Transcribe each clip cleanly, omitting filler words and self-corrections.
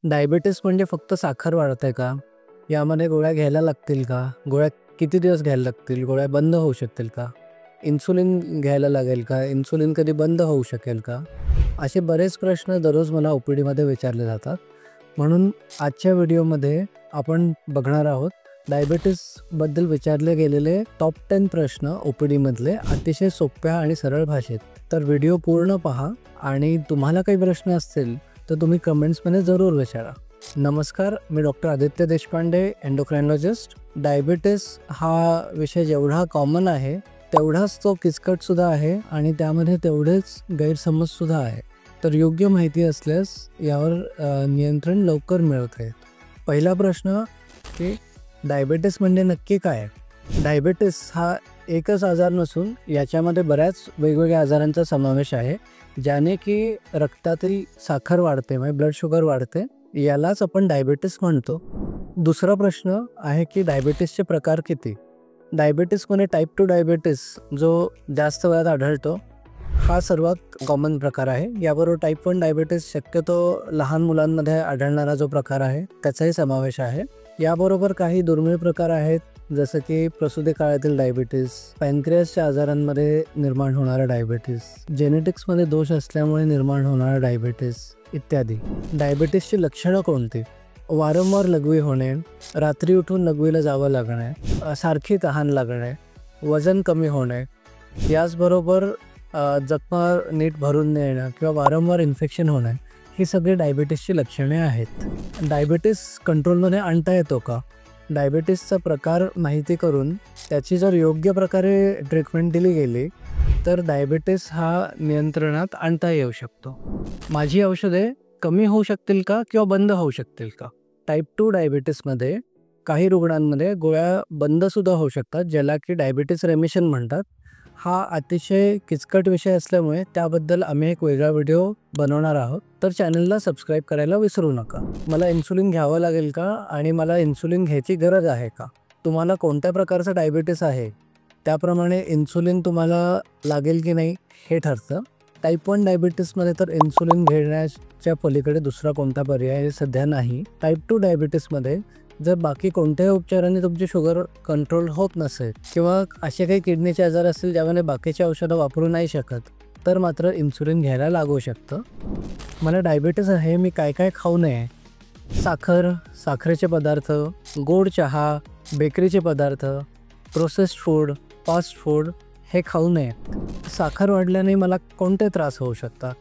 Diabetes म्हणजे फक्त साखर वाढते का? यामध्ये गोळ्या घ्यायला लागतील का? गोळ्या किती दिवस घ्यायला लागतील? गोळ्या बंद होऊ शकतील का? इन्सुलिन घ्यायला लागेल का? इन्सुलिन कधी बंद होऊ शकेल का? असे बरेच प्रश्न दररोज मला OPDमध्ये विचारले जातात. म्हणून आजच्या व्हिडिओमध्ये आपण बघणार आहोत डायबिटीसबद्दल विचारले गेलेले टॉप 10 प्रश्न OPDमधले अतिशय सोप्या आणि सरळ भाषेत. तर व्हिडिओ पूर्ण पहा आणि तुम्हाला काही प्रश्न असतील तर तुम्ही कमेंट्समध्ये जरूर विचारा. नमस्कार, मी डॉक्टर आदित्य देशपांडे, एंडोक्राइनॉलॉजिस्ट. डायबिटीस हा विषय जेवढा कॉमन आहे तेवढाच तो किचकटसुद्धा आहे आणि त्यामध्ये तेवढेच गैरसमजसुद्धा आहे. तर योग्य माहिती असल्यास यावर नियंत्रण लवकर मिळते. पहिला प्रश्न की डायबिटीस म्हणजे नक्की काय? डायबिटीस हा एकच आजार नसून याच्यामध्ये बऱ्याच वेगवेगळ्या आजारांचा समावेश आहे, ज्याने की रक्तातील साखर वाढते, म्हणजे ब्लड शुगर वाढते. यालाच आपण डायबिटीस म्हणतो. दुसरा प्रश्न आहे की डायबिटीसचे प्रकार किती? डायबिटीसमध्ये टाईप 2 डायबिटीस जो जास्त वेळात आढळतो हा सर्वात कॉमन प्रकार आहे. याबरोबर टाईप 1 डायबिटीस शक्यतो लहान मुलांमध्ये आढळणारा जो प्रकार आहे त्याचाही समावेश आहे. याबरोबर काही दुर्मिळ प्रकार आहेत, जसं की प्रसूती काळातील डायबिटीस, पॅनक्रियासच्या आजारांमध्ये निर्माण होणारा डायबिटीस, जेनेटिक्समध्ये दोष असल्यामुळे निर्माण होणारा डायबिटीस इत्यादी. डायबिटीसची लक्षणं कोणती? वारंवार लघवी होणे, रात्री उठून लघवीला जावं लागणे, सारखी तहान लागणे, वजन कमी होणे, याचबरोबर जखमा नीट भरून न येणं किंवा वारंवार इन्फेक्शन होणे, ही सगळी डायबिटीसची लक्षणे आहेत. डायबिटीस कंट्रोलमध्ये आणता येतो का? डायबिटीसचा प्रकार माहिती करून त्याची जर योग्य प्रकारे ट्रीटमेंट दिली गेली तर डायबिटीस हा नियंत्रणात आणता येऊ शकतो. माझी औषधे कमी होऊ शकतील का किंवा बंद होऊ शकतील का? टाईप 2 डायबिटीसमध्ये काही रुग्णांमध्ये गोळ्या बंदसुद्धा होऊ शकतात, ज्याला की डायबिटीस रेमिशन म्हणतात. हा अतिशय किचकट विषय असल्यामुळे त्याबद्दल आम्ही एक वेगळा व्हिडिओ बनवणार आहोत, तर चॅनलला सबस्क्राईब करायला विसरू नका. मला इन्सुलिन घ्यावं लागेल का आणि मला इन्सुलिन घ्यायची गरज आहे का? तुम्हाला कोणत्या प्रकारचं डायबिटीस आहे त्याप्रमाणे इन्सुलिन तुम्हाला लागेल की नाही हे ठरतं. टाईप 1 डायबिटीसमध्ये तर इन्सुलिन घेण्याच्या पलीकडे दुसरा कोणता पर्याय सध्या नाही. टाईप 2 डायबिटीसमध्ये जर बाकी कोणत्याही उपचारांनी तुमची शुगर कंट्रोल होत नसेल किंवा असे काही किडनीचे आजार असतील ज्यामध्ये बाकीची औषधं वापरू नाही शकत, तर मात्र इन्सुलिन घ्यायला लागू शकतं. मला डायबिटीस आहे, मी काय काय खाऊ नये? साखर, साखरेचे पदार्थ, गोड चहा, बेकरीचे पदार्थ, प्रोसेस्ड फूड, फास्ट फूड हे खाऊ नये. साखर वाढल्याने मला कोणते त्रास होऊ शकतात?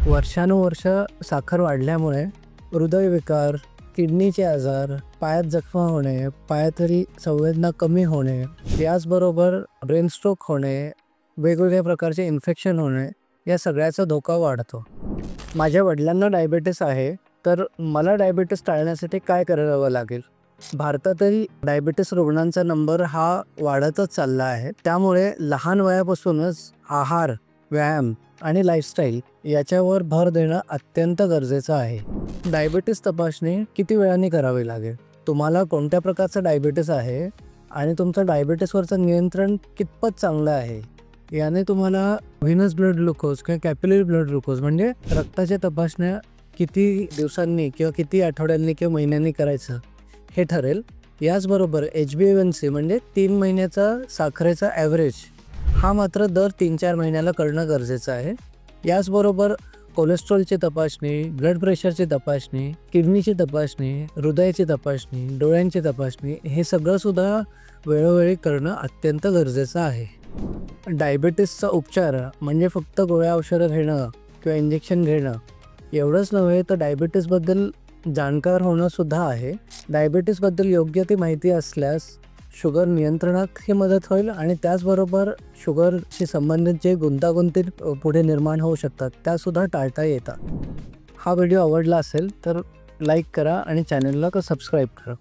वर्षानुवर्ष साखर वाढल्यामुळे हृदयविकार, किडनीचे आजार, पायात जखमा होणे, पायातली संवेदना कमी होणे, याचबरोबर ब्रेन स्ट्रोक होणे, वेगवेगळ्या प्रकारचे इन्फेक्शन होणे, या सगळ्याचा धोका वाढतो. माझ्या वडिलांना डायबिटीस आहे, तर मला डायबिटीस टाळण्यासाठी काय करावं लागेल? भारतातील डायबिटीस रुग्णांचा नंबर हा वाढतच चालला आहे. त्यामुळे लहान वयापासूनच आहार, व्यायाम आणि लाईफस्टाईल याच्यावर भर देणं अत्यंत गरजेचं आहे. डायबिटीस तपासणी किती वेळाने करावी लागेल? तुम्हाला कोणत्या प्रकारचं डायबिटीस आहे आणि तुमचं डायबिटीसवरचं नियंत्रण कितपत चांगलं आहे याने तुम्हाला व्हेनस ब्लड ग्लुकोज किंवा कॅपिलरी ब्लड ग्लुकोज म्हणजे रक्ताच्या तपासण्या किती दिवसांनी किंवा किती आठवड्यांनी किंवा महिन्यांनी करायचं हे ठरेल. याचबरोबर HbA1c म्हणजे 3 महिन्याचा साखरेचा ॲव्हरेज हा मात्र दर 3-4 महिन्याला करणं गरजेचं आहे. याचबरोबर कोलेस्ट्रॉलची तपासणी, ब्लड प्रेशरची तपासणी, किडनीची तपासणी, हृदयाची तपासणी, डोळ्यांची तपासणी हे सगळंसुद्धा वेळोवेळी करणं अत्यंत गरजेचं आहे. डायबिटीसचा उपचार म्हणजे फक्त गोळ्या औषधं घेणं किंवा इंजेक्शन घेणं एवढंच नव्हे, तर डायबिटीसबद्दल जाणकार होणंसुद्धा आहे. डायबिटीसबद्दल योग्य ती माहिती असल्यास शुगर नियंत्रणातही मदत होईल आणि त्याचबरोबर शुगरशी संबंधित जे गुंतागुंती पुढे निर्माण होऊ शकतात त्यासुद्धा टाळता येतात. हा व्हिडिओ आवडला असेल तर लाईक करा आणि चॅनलला सबस्क्राईब करा.